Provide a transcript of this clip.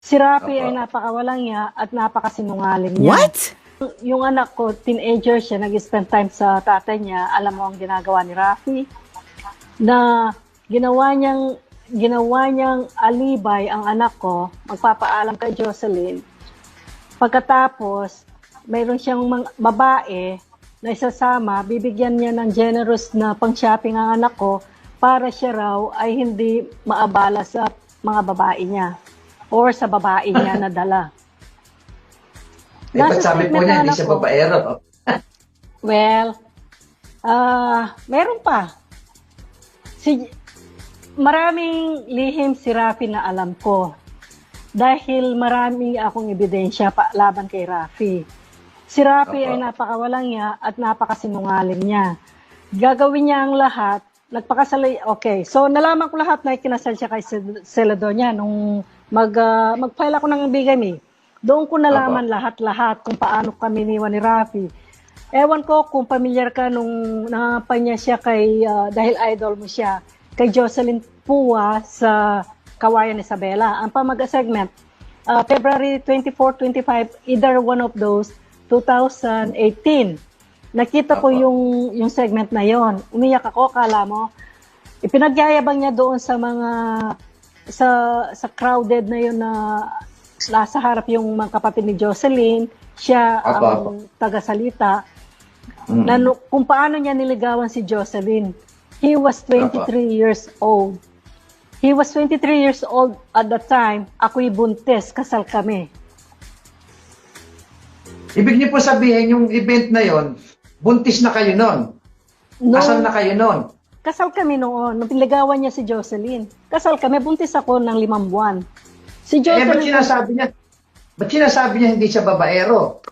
Si Rafi ay Opo. napakawalang niya at napakasinungaling niya. What? Yung anak ko, teenager siya, nag-spend time sa tatay niya. Alam mo ang ginagawa ni Rafi? Na ginawa niyang alibay ang anak ko, magpapaalam kay Jocelyn. Pagkatapos, mayroon siyang babae na isasama, bibigyan niya ng generous na pang-shopping ang anak ko para siya raw ay hindi maabala sa mga babae niya or sa babae niya na dala. Eh, ba't sabi po statement niya, ng hindi anak siya ko. babaero? Well, meron pa. Maraming lihim si Rafi na alam ko. Dahil marami akong ebidensya laban kay Rafi. Si Rafi Opo. ay napakawalang niya at napakasinungaling niya. Gagawin niya ang lahat. Okay, so nalaman ko lahat na ikinasal siya kay Celadon niya nung mag-file ako ng bigamy. Doon ko nalaman lahat-lahat kung paano kami niwan ni Rafi. Ewan ko kung pamilyar ka nung nangapanya siya dahil idol mo siya, kay Jocelyn Pua sa Kawayan Isabela. Ang pamag-segment, February 24, 25, either one of those, 2018. Nakita ko Opo. yung segment na yon. Umiyak ako, kala mo. Ipinagyayabang niya doon sa mga sa crowded na yun na nasa harap yung mga kapatid ni Jocelyn. Siya Opo, ang tagasalita. Mm. Kung paano niya niligawan si Jocelyn. He was 23 years old. He was 23 years old at that time. Ako'y buntis, kasal kami. Ibig niyo po sabihin, yung event na yon, buntis na kayo nun. Kasal na kayo nun. Kasal kami noon. Nung piniligawan niya si Jocelyn. Kasal kami, buntis ako ng 5 buwan. Si Eh, ba't Jocelyn, sinasabi niya hindi siya babaero?